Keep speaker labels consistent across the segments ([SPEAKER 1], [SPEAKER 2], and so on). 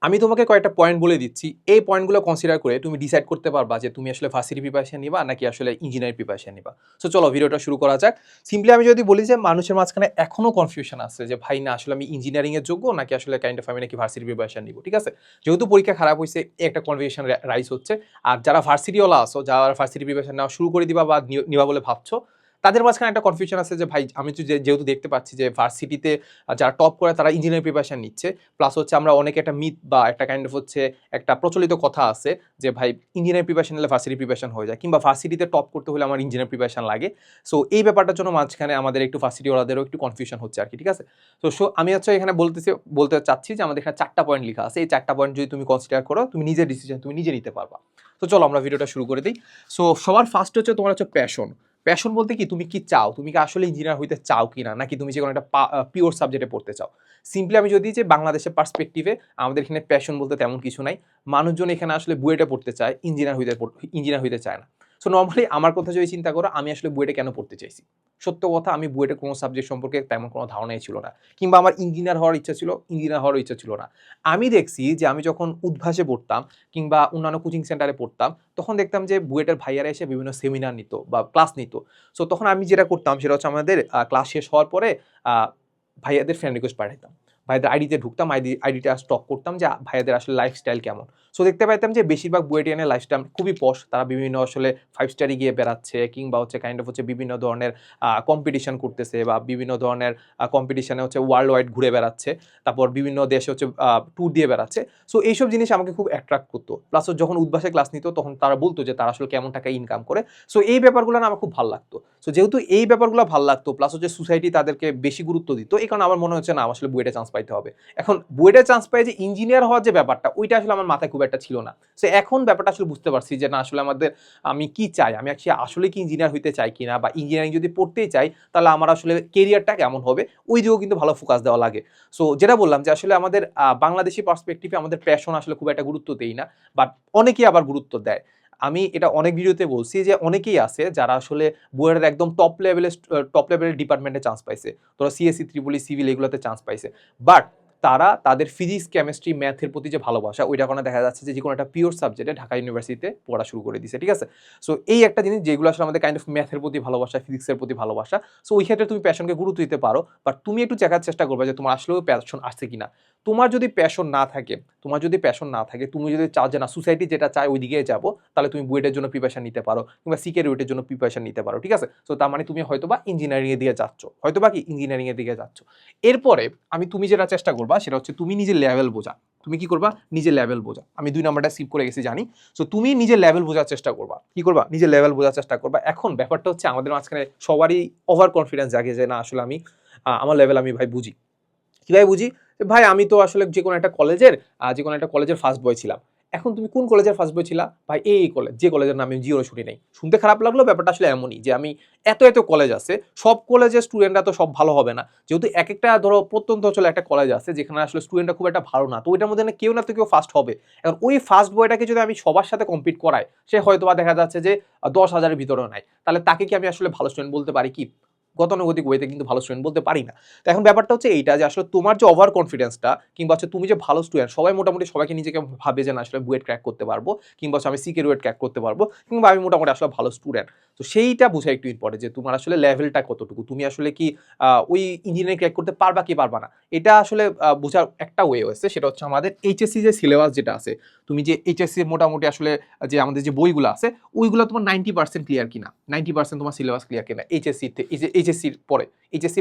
[SPEAKER 1] আমি তোমাকে কয়েকটা পয়েন্ট বলে দিচ্ছি। এই পয়েন্টগুলো কনসিডার করে তুমি ডিসাইড করতে পারবা যে তুমি আসলে ভার্সিটি প্রিপারেশন নিবা নাকি আসলে ইঞ্জিনিয়ারিং প্রিপারেশন নিবা। সো চলো ভিডিওটা শুরু করা যাক। সিম্পলি আমি যদি বলি যে মানুষের মাঝখানে এখনো কনফিউশন আছে যে ভাই না আসলে আমি ইঞ্জিনিয়ারিং এর যোগ্য নাকি আসলে কাইন্ড অফ আমি নাকি ভার্সিটি প্রিপারেশন নিব। ঠিক আছে? যেহেতু পরীক্ষা খারাপ হইছে একটা কনফিউশন রাইজ হচ্ছে। আর যারা ভার্সিটিওয়ালা আছো, যারা ভার্সিটি প্রিপারেশন নেওয়া শুরু করে দিবা বা নিবা বলে ভাবছো, তাদের মাঝখানে একটা কনফিউশন আছে যে ভাই আমি তো যেহেতু দেখতে পাচ্ছি যে ভার্সিটিতে যারা টপ করে তারা ইঞ্জিনিয়ারিং প্রিপারেশন নিচ্ছে। প্লাস হচ্ছে আমরা অনেকে একটা মিথ বা একটা কাইন্ড অফ হচ্ছে একটা প্রচলিত কথা আছে যে ভাই ইঞ্জিনিয়ারিং প্রিপারেশন নিলে ভার্সিটি প্রিপারেশন হয়ে যায়, কিংবা ভার্সিটিতে টপ করতে হলে আমার ইঞ্জিনিয়ারিং প্রিপারেশন লাগে। সো এই ব্যাপারটার জন্য মাঝখানে আমাদের একটু ভার্সিটিওয়ালাদেরও একটু কনফিউশন হচ্ছে আর কি। ঠিক আছে? তো আমি হচ্ছে এখানে বলতে চাচ্ছি যে আমাদের এখানে 4টা পয়েন্ট লেখা আছে। এই 4টা পয়েন্ট যদি তুমি কনসিডার করো, তুমি নিজের ডিসিশন তুমি নিজে নিতে পারবা। তো চলো আমরা ভিডিওটা শুরু করে দিই। সো সবার ফার্স্ট হচ্ছে তোমার হচ্ছে প্যাশন। প্যাশন বলতে কি, তুমি কি চাও, তুমি কি আসলে ইঞ্জিনিয়ার হইতে চাও কিনা, নাকি তুমি যে কোনো একটা পিওর সাবজেক্টে পড়তে চাও। সিম্পলি আমি যদি যে বাংলাদেশের পার্সপেক্টিভে আমাদের এখানে প্যাশন বলতে তেমন কিছু নাই। মানুষজন এখানে আসলে বুয়েটে পড়তে চায়, ইঞ্জিনিয়ার হইতে চায় না। সো নর্মালি আমার কথা যদি চিন্তা করো, আমি আসলে বুয়েটে কেন পড়তে চাইছি। সত্য কথা, আমি বুয়েটে কোনো সাবজেক্ট সম্পর্কে তেমন কোনো ধারণাই ছিল না, কিংবা আমার ইঞ্জিনিয়ার হওয়ার ইচ্ছা ছিল, ইঞ্জিনিয়ার হওয়ার ইচ্ছা ছিল না। আমি দেখছি যে আমি যখন উদ্ভাসে পড়তাম কিংবা অন্যান্য কোচিং সেন্টারে পড়তাম, তখন দেখতাম যে বুয়েটের ভাইয়ারা এসে বিভিন্ন সেমিনার নিত বা ক্লাস নিত। সো তখন আমি যেটা করতাম সেটা হচ্ছে আমাদের ক্লাস শেষ হওয়ার পরে ভাইয়াদের ফ্রেন্ড রিকোয়েস্ট পাঠাতাম। ভাইয়াদের আইডিতে ঢুকতাম, আইডিটা স্টক করতাম যে ভাইয়াদের আসলে লাইফস্টাইল কেমন। সো দেখতে পাইতাম যে বেশিরভাগ বুয়েটিয়ানের লাইফস্টাইল খুবই পশ। তারা বিভিন্ন আসলে 5 স্টারে গিয়ে বেড়াচ্ছে, কিংবা হচ্ছে কাইন্ড অফ হচ্ছে বিভিন্ন ধরনের কম্পিটিশন করতেছে, বা বিভিন্ন ধরনের কম্পিটিশনে হচ্ছে ওয়ার্ল্ড ওয়াইড ঘুরে বেড়াচ্ছে। তারপর বিভিন্ন দেশে হচ্ছে ট্যুর দিয়ে বেড়াচ্ছে। সো এইসব জিনিস আমাকে খুব অ্যাট্রাক্ট করতো। প্লাস যখন উদ্ভাসে ক্লাস নিত তখন তারা বলতো যে তারা আসলে কেমন টাকা ইনকাম করে। সো এই ব্যাপারগুলো না আমার খুব ভালো লাগতো। সো যেহেতু এই ব্যাপারগুলো ভালো লাগতো, প্লাস হচ্ছে সোসাইটি তাদেরকে বেশি গুরুত্ব দিত, এই কারণে আমার মনে হচ্ছে না আসলে বুয়েটে চান্স পাইতে হবে। এখন বুয়েটে চান্স পাই যে ইঞ্জিনিয়ার হওয়ার যে ব্যাপারটা, ওইটা আসলে আমার মাথায় খুব একটা ছিল না। সো এখন ব্যাপারটা আসলে বুঝতে পারছি যে না আসলে আমি কি চাই, আমি আসলে কি ইঞ্জিনিয়ার হইতে চাই কিনা, বা ইঞ্জিনিয়ারিং যদি পড়তেই চাই তাহলে আমার আসলে কেরিয়ারটা কেমন হবে, ওই দিকেও কিন্তু ভালো ফোকাস দেওয়া লাগে। সো যেটা বললাম যে আসলে আমাদের বাংলাদেশি পার্সপেক্টিভে আমাদের প্যাশন আসলে খুব একটা গুরুত্ব দেই না, বাট অনেকেই আবার গুরুত্ব দেয়। আমি এটা অনেক ভিডিওতে বলছি যে অনেকেই আছে যারা আসলে বুয়েটের একদম টপ লেভেলের ডিপার্টমেন্টে চান্স পাইছে। তোরা সিএসসি, ত্রিপলি, সিভিল এগুলোতে চান্স পাইছে। বাট তারা তাদের ফিজিক্স, কেমিস্ট্রি, ম্যাথের প্রতি যে ভালোবাসা, ওইটা কারণে দেখা যাচ্ছে যে কোনো একটা পিওর সাবজেক্টে ঢাকা ইউনিভার্সিটিতে পড়া শুরু করে দিছে। ঠিক আছে? সো এই একটা জিনিস যেগুলো আসলে আমাদের কাইন্ড অফ ম্যাথের প্রতি ভালোবাসা, ফিজিক্সের প্রতি ভালোবাসা। সো ওই ক্ষেত্রে তুমি প্যাশনকে গুরুত্ব দিতে পারো, বাট তুমি একটু দেখার চেষ্টা করবে যে তোমার আসলেও প্যাশন আছে কিনা। তোমার যদি প্যাশন না থাকে, তুমি যদি চাও যে না সোসাইটি যেটা চায় ওই দিকে যাবো, তাহলে তুমি বুয়েটের জন্য প্রিপারেশন নিতে পারো, কিংবা সিকে রুটের জন্য প্রিপারেশন নিতে পারো। ঠিক আছে? সো তার মানে তুমি হয়তোবা ইঞ্জিনিয়ারিং এর দিকে যাচ্ছ, ইঞ্জিনিয়ারিং এর দিকে যাচ্ছ। এরপরে তুমি যেটা চেষ্টা করবা সেটা হচ্ছে তুমি নিজের লেভেল বোঝা। তুমি কি করবা? নিজের লেভেল বোঝা। আমি 2 নাম্বারটা স্কিপ করে গেছি জানি। সো তুমি নিজের লেভেল বোঝার চেষ্টা করবা। কি করবা? নিজের লেভেল বোঝার চেষ্টা করবা। এখন ব্যাপারটা হচ্ছে আমাদের মাঝখানে সবারই ওভার কনফিডেন্স জাগে যে না আসলে আমার লেভেল আমি ভাই বুঝি। কিভাবে বুঝি? ভাই আমি তো আসলে যেকোনো একটা কলেজের ফার্স্ট বয় ছিলাম। এখন তুমি কোন কলেজের ফার্স্ট বয় ছিলা? ভাই এই কলেজ, যে কলেজের নাম আমি জীবনে শুনি নাই। শুনতে খারাপ লাগলো, ব্যাপারটা আসলে এমনই যে আমি এত কলেজ আছে, সব কলেজের স্টুডেন্টরা তো সব ভালো হবে না। যেহেতু একেকটা ধরো প্রত্যন্ত অঞ্চলে একটা কলেজ আছে যেখানে আসলে স্টুডেন্টরা খুব একটা ভালো না। তো ওইটার মধ্যে না তো কেউ ফার্স্ট হবে। এখন ওই ফার্স্ট বয়টাকে যদি আমি সবার সাথে কম্পিট করাই, সে হয়তোবা দেখা যাচ্ছে যে 10,000 এর ভিতরেও নাই। তাহলে তাকে কি আমি আসলে ভালো স্টুডেন্ট বলতে পারি কি? গতানুগতিক ওয়েতে কিন্তু ভালো স্টুডেন্ট বলতে পারি না। তো এখন ব্যাপারটা হচ্ছে এইটা যে আসলে তোমার যে ওভার কনফিডেন্সটা, কিংবা হচ্ছে তুমি যে ভালো স্টুডেন্ট, সবাই মোটামুটি সবাইকে নিজেকে ভাবে যে না আসলে বুয়েট ক্র্যাক করতে পারবো, কিংবা হচ্ছে আমি সিকে রুয়েট ক্র্যাক করতে পারবো, কিংবা আমি মোটামুটি আসলে ভালো স্টুডেন্ট। তো সেইটা বোঝা একটু ইম্পর্টেন্ট যে তোমার আসলে লেভেলটা কতটুকু, তুমি আসলে কি ওই ইঞ্জিনিয়ারিং ক্র্যাক করতে পারবা কি পারবা না। এটা আসলে বোঝার একটা ওয়ে হয়েছে, সেটা হচ্ছে আমাদের এইচএসসি যে সিলেবাস যেটা আছে, তুমি যে এইচএসসি মোটামুটি আসলে যে আমাদের যে বইগুলো আছে, ওইগুলো তোমার 90% ক্লিয়ার কিনা, 90% তোমার সিলেবাস ক্লিয়ার কিনা এইচএসসির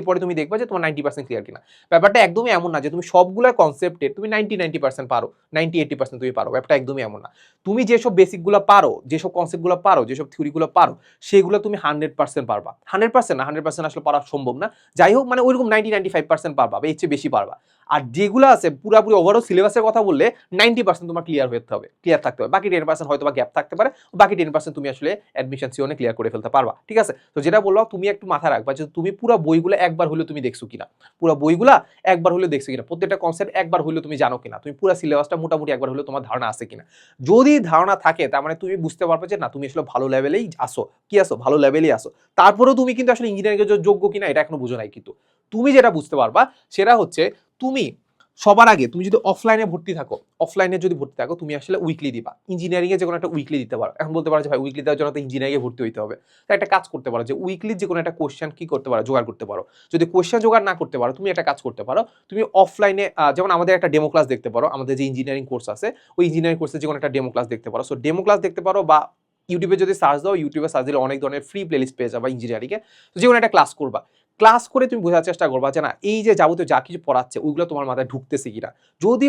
[SPEAKER 1] পরে তুমি দেখবা যে তোমার 90% ক্লিয়ার কিনা। ব্যাপারটা একদমই এমন না যে তুমি সবগুলা কনসেপ্টের তুমি 90% পারো, 90-80% তুমি পারো। ব্যাপারটা একদমই এমন না। তুমি যেসব বেসিকগুলো পারো, যেসব কনসেপ্টগুলো পারো, যেসব থিওরিগুলো পারো, সেগুলো তুমি 100% পারবা। 100% না, 100% আসলে পারা সম্ভব না। যাই হোক, মানে ওইরকম 90-95% পারবা, বা এর চেয়ে বেশি পারবা। আর যেগুলো আছে পুরাপুরি ওভারঅল সিলেবাসের কথা বললে 90% তোমার ক্লিয়ার থাকতে হবে। বাকি 10% হয়তো বা গ্যাপ থাকতে পারে, বাকি 10% তুমি আসলে অ্যাডমিশন সিওনে ক্লিয়ার করে ফেলতে পারবা। ঠিক আছে? তো যেটা বললাম, তুমি একটু মাথা রাখবা যে তুমি পুরো বইগুলো একবার হলেও তুমি দেখছো কিনা, প্রত্যেকটা কনসেপ্ট একবার হলেও তুমি জানো কিনা, তুমি পুরো সিলেবাসটা মোটামুটি একবার হলেও তোমার ধারণা আছে কিনা। যদি ধারণা থাকে, তার মানে তুমি বুঝতে পারবে যে না তুমি আসলে ভালো লেভেলেই আসো। কি আসো? ভালো লেভেলেই আসো। তারপরেও তুমি কিন্তু আসলে ইঞ্জিনিয়ারিং এর যোগ্য কিনা এটা এখনো বুঝো নাই। কিন্তু তুমি যেটা বুঝতে পারবা সেটা হচ্ছে তুমি সবার আগে তুমি যদি অফলাইনে ভর্তি থাকো, অফলাইনে যদি ভর্তি থাকো তুমি আসলে উইকলি দিবা। ইঞ্জিনিয়ারিং এ যে কোনো একটা উইকলি দিতে পারো। এখন বলতে পারো যে ভাই উইকলি দেওয়ার জন্য তো ইঞ্জিনিয়ারিং এ ভর্তি হইতে হবে। তো একটা কাজ করতে পারো যে উইকলি যে কোনো একটা কোশ্চেন কি করতে পারো, জোগাড় করতে পারো। যদি কোশ্চেন জোগাড় না করতে পারো তুমি একটা কাজ করতে পারো। তুমি অফলাইনে যেমন আমাদের একটা ডেমো ক্লাস দেখতে পারো। আমাদের যে ইঞ্জিনিয়ারিং কোর্স আছে ওই ইঞ্জিনিয়ারিং কোর্সে যে কোনো একটা ডেমো ক্লাস দেখতে পারো। সো ডেমো ক্লাস দেখতে পারো বা ইউটিউবে যদি সার্চ দাও, ইউটিউবে সার্চ দিলে অনেক ধরনের ফ্রি প্লেলিস্ট পেয়ে যাবা ইঞ্জিনিয়ারিং এ। তো যে কোনো একটা ক্লাস করবা। ক্লাস করে তুমি বোঝার চেষ্টা করবা যে না এই যে যাবতীয় যা কিছু পড়াচ্ছে ওইগুলো তোমার মাথায় ঢুকতেছে কিনা। যদি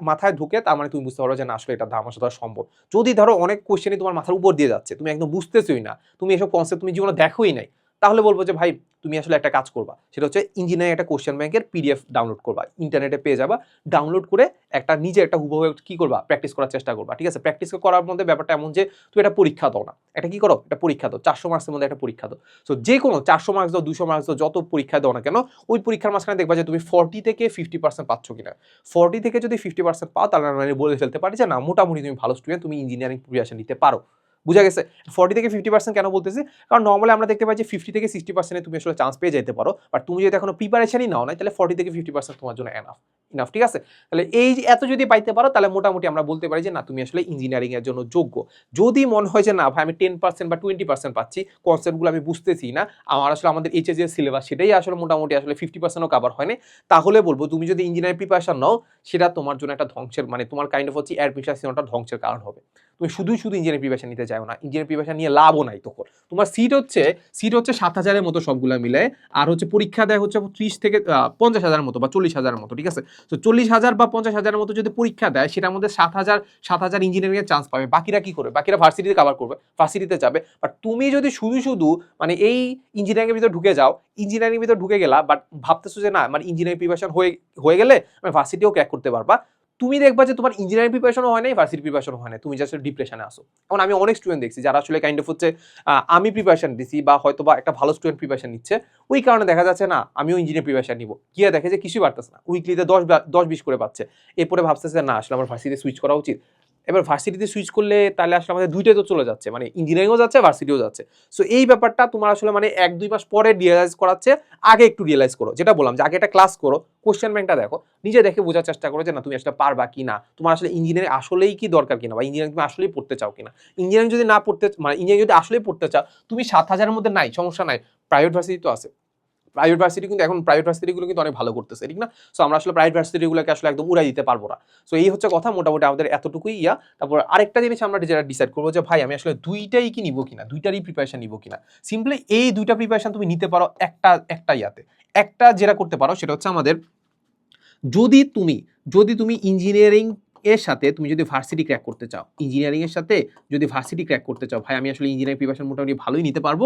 [SPEAKER 1] মাথায় ঢুকে তার মানে তুমি বুঝতে পারো যে না আসলে এটা আমার সাথে সম্ভব। যদি ধরো অনেক কোশ্চেনই তোমার মাথার উপর দিয়ে যাচ্ছে, তুমি একদম বুঝতেছোই না, তুমি এসব কনসেপ্ট তুমি জীবনে দেখোই নাই, তাহলে বলবো যে ভাই তুমি আসলে একটা কাজ করবা। সেটা হচ্ছে ইঞ্জিনিয়ারিং একটা কোশ্চেন ব্যাংকের পিডিএফ ডাউনলোড করবা, ইন্টারনেটে পেয়ে যাবা। ডাউনলোড করে একটা নিজে একটা হুবহু কি করবা, প্র্যাকটিস করার চেষ্টা করবা। ঠিক আছে, প্র্যাকটিস করার মধ্যে ব্যাপারটা এমন যে তুমি একটা পরীক্ষা দাও না, একটা কি করো, একটা পরীক্ষা দাও, 400 মার্কসের মধ্যে একটা পরীক্ষা দাও। সো যে কোনো 400 মার্কস দাও, 200 মার্কস দাও, যত পরীক্ষা দাও না কেন ওই পরীক্ষার মাঝখানে দেখবা যে তুমি 40 থেকে 50% পাচ্ছ কিনা। 40 থেকে যদি 50% পাও তাহলে আমি বলে ফেলতে পারি যে না মোটামুটি তুমি ভালো স্টুডেন্ট, তুমি ইঞ্জিনিয়ারিং প্রিপারেশন নিতে পারো। বুঝা গেছে? 40 থেকে 50% কেন বলতেছি, কারণ নরমালি আমরা দেখতে পাই যে 50 থেকে 60% তুমি আসলে চান্স পেয়ে যেতে পারো। বাট তুমি যদি এখনো প্রিপারেশনই নাও নাই তাহলে 40 থেকে 50% তোমার জন্য এনাফ। ইনাফ, ঠিক আছে? তাহলে এই যে এত যদি পাইতে পারো তাহলে মোটামুটি আমরা বলতে পারি যে না তুমি আসলে ইঞ্জিনিয়ারিং এর জন্য যোগ্য। যদি মনে হয় যে না ভাই আমি 10% বা 20% পাচ্ছি, কনসেপ্টগুলো আমি বুঝতেছি না, আমার আসলে আমাদের এইচএস এর সিলেবাস সেটাই আসলে মোটামুটি আসলে 50%ও কভার হয় না, তাহলে বলবো তুমি যদি ইঞ্জিনিয়ারিং প্রিপারেশন নাও সেটা তোমার জন্য একটা ধ্বংসের মানে তোমার কাইন্ড অফ হচ্ছে অ্যাডমিশন সিস্টেমটা ধ্বংসের কারণ হবে। তুমি শুধু ইঞ্জিনিয়ারিং প্রিপারেশন নিতে চাও না, ইঞ্জিনিয়ারিং প্রিপারেশন নিয়ে লাভও নাই তখন। তোমার সিট হচ্ছে 7,000 এর মতো সবগুলা মিলে, আর হচ্ছে পরীক্ষা দেয় হচ্ছে 30 থেকে 50,000 মতো বা 40,000 মতো, ঠিক আছে? তো 40,000 বা 50,000 মতো যদি পরীক্ষা দেয় সেটার মধ্যে 7,000 ইঞ্জিনিয়ারিং এর চান্স পাবে। বাকিরা কি করবে? বাকিরা ভার্সিটিতে কভার করবে, ভার্সিটিতে যাবে। বাট তুমি যদি শুধু মানে এই ইঞ্জিনিয়ারিং এর ভিতরে ঢুকে যাও, ইঞ্জিনিয়ারিং এর ভিতরে ঢুকে গেলা বাট ভাবতেছো যে না মানে ইঞ্জিনিয়ারিং প্রিপারেশন হয়ে গেলে আমি ভার্সিটিও ক্র্যাক করতে পারবা, তুমি দেখবা যে তোমার ইঞ্জিনিয়ারিং প্রিপারেশনও হয় নাই, ভার্সিটি প্রিপারেশনও হয় নাই, তুমি জাস্ট ডিপ্রেশনে আসো। এখন আমি অনেক স্টুডেন্ট দেখছি যারা আসলে কাইন্ড অফ হচ্ছে আমি প্রিপারেশন দিছি বা হয়তো বা একটা ভালো স্টুডেন্ট প্রিপারেশন নিচ্ছে, ওই কারণে দেখা যাচ্ছে না আমিও ইঞ্জিনিয়ারিং প্রিপারেশন নিব, গিয়ে দেখে যে কিছুই পারতেছে না, উইকলিতে 10-20 করে পাচ্ছে। এরপরে ভাবতেছে না আসলে আমার ভার্সিটিতে সুইচ করা উচিত। এবার ভার্সিটিতে সুইচ করলে তাহলে আসলে আমাদের দুইটাই তো চলে যাচ্ছে, মানে ইঞ্জিনিয়ারিংও যাচ্ছে ভার্সিটিও যাচ্ছে। সো এই ব্যাপারটা তোমার আসলে মানে 1-2 মাস পরে রিয়েলাইজ করাচ্ছে, আগে একটু রিয়েলাইজ করো। যেটা বললাম যে আগে একটা ক্লাস করো, কোশ্চেন ব্যাংকটা দেখো, নিজে দেখে বোঝার চেষ্টা করো যে না তুমি আসলে পারবা কি না, তোমার আসলে ইঞ্জিনিয়ারিং আসলেই কি দরকার কিনা, বা ইঞ্জিনিয়ারিং তুমি আসলেই পড়তে চাও কিনা। ইঞ্জিনিয়ারিং যদি না পড়তে মানে ইঞ্জিনিয়ারিং যদি আসলেই পড়তে চাও, তুমি 7,000-এর মধ্যে নাই, সমস্যা নাই, প্রাইভেট ভার্সিটি তো আছে। প্রাইভেট ভার্সিটি কিন্তু এখন প্রাইভেট ভার্সিটিগুলো কিন্তু অনেক ভালো করতেছে, ঠিক না? সো আমরা আসলে প্রাইভেট ভার্সিটিগুলোকে আসলে একদম উড়াই দিতে পারবো না। সো এই হচ্ছে কথা, মোটামুটি আমাদের এতটুকুই ইয়া। তারপর আরেকটা জিনিস আমরা যেটা ডিসাইড করবো যে ভাই আমি আসলে দুইটাই কি নিবো কিনা, দুইটারই প্রিপারেশন নিবো কিনা। সিম্পলি এই দুইটা প্রিপারেশন তুমি নিতে পারো একটা ইয়াতে। একটা যেটা করতে পারো সেটা হচ্ছে আমাদের যদি তুমি যদি তুমি ইঞ্জিনিয়ারিং এর সাথে তুমি যদি ভার্সিটি ক্র্যাক করতে চাও, ইঞ্জিনিয়ারিং এর সাথে যদি ভার্সিটি ক্র্যাক করতে চাও, ভাই আমি আসলে ইঞ্জিনিয়ারিং প্রিপারেশন মোটামুটি ভালোই নিতে পারবো,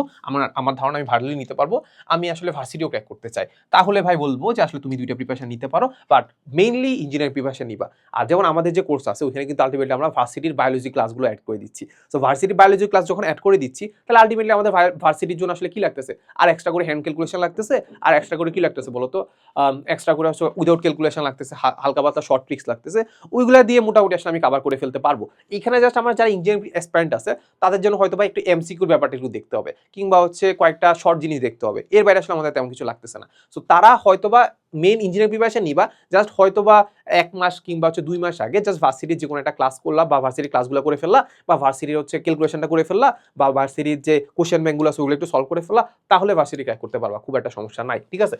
[SPEAKER 1] আমার ধারণা আমি ভালোই নিতে পারবো, আমি আসলে ভার্সিটিও ক্র্যাক করতে চাই, তাহলে ভাই বলবো যে আসলে তুমি দুইটা প্রিপারেশন নিতে পারো, বাট মেইনলি ইঞ্জিনিয়ারিং প্রিপারেশন নিবা। আর যেমন আমাদের যে কোর্স আছে ওখানে কিন্তু আলটিমেটলি আমরা ভার্সিটির বায়োলজি ক্লাসগুলো অ্যাড করে দিচ্ছি। সো ভার্সিটির বায়োলজি ক্লাস যখন অ্যাড করে দিচ্ছি তাহলে আলটিমেটলি আমাদের ভার্সিটির জন্য আসলে কি লাগতেছে, আর এক্সট্রা করে হ্যান্ড ক্যালকুলেশন লাগতেছে, আর এক্সট্রা করে কি লাগতেছে বলতো, এক্সট্রা করে হচ্ছে উইদাউট ক্যালকুলেশন লাগতেছে, হালকা পাতলা শর্ট ট্রিক্স লাগতেছে, ওইগুলা দিয়ে মোটামুটি আসলে আমি কভার করে ফেলতে পারবো। এখানে জাস্ট আমার যারা ইঞ্জিনিয়ারিং অ্যাসপিরেন্ট আছে তাদের জন্য হয়তো বা একটু এমসিকিউর ব্যাপারটা একটু দেখতে হবে, কিংবা হচ্ছে কয়েকটা শর্ট জিনিস দেখতে হবে, এর বাইরে আসলে আমাদের তেমন কিছু লাগতেছে না। সো তারা হয়তোবা মেইন ইঞ্জিনিয়ারিং প্রিপারেশন নিবা, জাস্ট হয়তোবা 1 মাস কিংবা হচ্ছে 2 মাস আগে জাস্ট ভার্সিটির যে কোনো একটা ক্লাস করলা বা ভার্সিটির ক্লাসগুলো করে ফেললা, বা ভার্সিটির হচ্ছে ক্যালকুলেশনটা করে ফেললা, বা ভার্সিটির যে কোশ্চেন ব্যাংকগুলো আছে ওগুলো একটু সলভ করে ফেললা, তাহলে ভার্সিটি ক্র্যাক করতে পারবা, খুব একটা সমস্যা নাই, ঠিক আছে?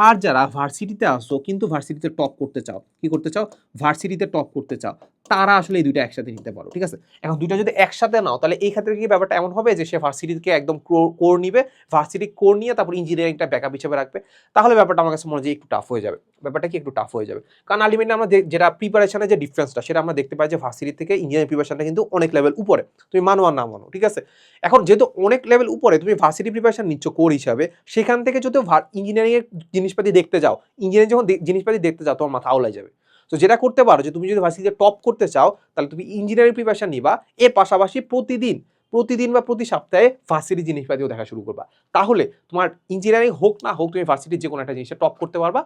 [SPEAKER 1] আর যারা ভার্সিটিতে আসো কিন্তু ভার্সিটিতে টপ করতে চাও, কি করতে চাও, ভার্সিটিতে টপ করতে চাও, তারা আসলে এই দুইটা একসাথে নিতে পারো, ঠিক আছে? এখন দুইটা যদি একসাথে নাও তাহলে এই ক্ষেত্রে কি ব্যাপারটা এমন হবে যে সে ভার্সিটিকে একদম কোর নিবে, ভার্সিটি কোর নিয়ে তারপর ইঞ্জিনিয়ারিংটা ব্যাকআপ হিসেবে রাখবে, তাহলে ব্যাপারটা আমার কাছে মনে হয় যে একটু টাফ হয়ে যাবে, ব্যাপারটা কি একটু টাফ হয়ে যাবে। কারণ আলটিমেটলি আমরা যেটা প্রিপারেশনের যে ডিফারেন্সটা সেটা আমরা দেখতে পাই যে ভার্সিটি থেকে ইঞ্জিনিয়ারিং প্রিপারেশনটা কিন্তু অনেক লেভেল উপরে, তুমি মানো আর না মানো, ঠিক আছে? এখন যেহেতু অনেক লেভেল উপরে তুমি ভার্সিটি প্রিপারেশন নিচ্ছ কোর হিসাবে, সেখান থেকে যদি ইঞ্জিনিয়ারিং এর জিনিসপাতি দেখতে যাও, ইঞ্জিনিয়ারিং যখন জিনিসপাতি দেখতে যাও তোমার মাথা আওলাই যাবে। তো যেটা করতে পারো যে তুমি যদি ভার্সিটিতে টপ করতে চাও তাহলে তুমি ইঞ্জিনিয়ারিং প্রিপারেশন নিবা, এর পাশাপাশি প্রতিদিন বা প্রতি সপ্তাহে ভার্সিটি জিনিসপাতিও দেখা শুরু করবা, তাহলে তোমার ইঞ্জিনিয়ারিং হোক না হোক তুমি ভার্সিটির যে কোনো একটা জিনিসে টপ করতে পারবা,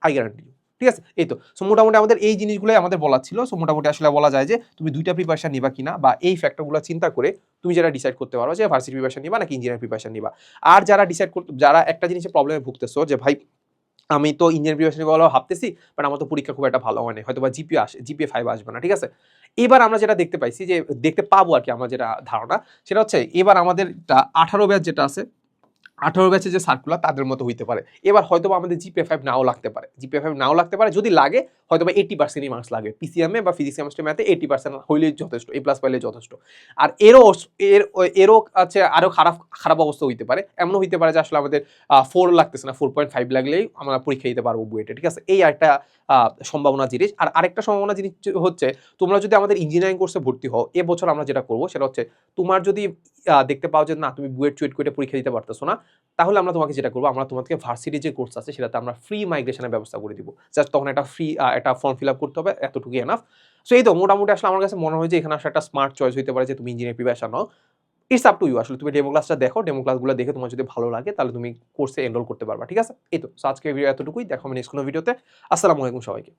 [SPEAKER 1] আই গ্যারান্টি। ঠিক আছে, এই তো। সো মোটামুটি আমাদের এই জিনিসগুলোই আমাদের বলা ছিল। সো মোটামুটি আসলে বলা যায় যে তুমি দুইটা প্রিপারেশন নিবা কিনা, বা এই ফ্যাক্টরগুলো চিন্তা করে তুমি যারা ডিসাইড করতে পারো যে ভার্সিটি প্রিপারেশন নিবা নাকি ইঞ্জিনিয়ারিং প্রিপারেশন নিবা। আর যারা যারা একটা জিনিসের প্রবলেমে ভুগতেছো যে ভাই আমি তো ইঞ্জিনিয়ারিং প্রিপারেশন নিবো বলে ভাবতেছি, বাট আমার তো পরীক্ষা খুব একটা ভালো হয়নি, হয়তো বা জিপিএ 5 আসবে না, ঠিক আছে? এবার আমরা যেটা দেখতে পাইছি যে দেখতে পাবো আরকি, আমার যেটা ধারণা সেটা হচ্ছে এবার আমাদের 18 ব্যাচ যেটা আছে, 18 ব্যাচে যে সার্কুলার তাদের মতো হইতে পারে। এবার হয়তোবা আমাদের জিপিএ 5 নাও লাগতে পারে। জিপিএ 5 নাও লাগতে পারে। যদি লাগে হয়তোবা 80% মার্কস লাগবে। পিসিএম এ বা ফিজিক্স, কেমিস্ট্রি, ম্যাথে 80% হইলেই যথেষ্ট। এ প্লাস পাইলেই যথেষ্ট। আর এরও আছে আরো খারাপ অবস্থা হইতে পারে। এমনও হইতে পারে যে আসলে আমাদের 4 লাগতেছে না, 4.5 লাগলেই আমরা পরীক্ষা দিতে পারবো বুয়েটে। ঠিক আছে? এই একটা আ সম্ভাবনা জিনিস। আর আরেকটা সম্ভাবনা জিনিস হচ্ছে, তোমরা যদি আমাদের ইঞ্জিনিয়ারিং কোর্সে ভর্তি হও, এবছর আমরা যেটা করব সেটা হচ্ছে, তোমার যদি দেখতে পাও যে না তুমি বুয়েট-চুয়েট করে পরীক্ষা দিতে পারতেছো না, তাহলে আমরা তোমাকে যেটা করবো, আমরা তোমাকে ভার্সিটি যে কোর্স আছে সেটাতে আমরা ফ্রি মাইগ্রেশনের ব্যবস্থা করে দিব। জাস্ট তখন একটা ফ্রি একটা ফর্ম ফিল আপ করতে হবে, এতটুকুই এনাফ। সো এই তো মোটামুটি আসলে আমার কাছে মনে হয় যে এখানে আসলে একটা স্মার্ট চয়েস হইতে পারে যে তুমি ইঞ্জিনিয়ারিং প্রিপারেশন নাও। ইটস আপ টু ইউ, আসলে তুমি ডেমো ক্লাসটা দেখো, ডেমো ক্লাসগুলো দেখে তোমার যদি ভালো লাগে তাহলে তুমি কোর্সে এনরোল করতে পারবা। ঠিক আছে? এই তো। সো আজকের ভিডিও এতটুকুই। দেখা হবে নেক্সট কোনো ভিডিওতে। আসসালামু আলাইকুম সবাইকে।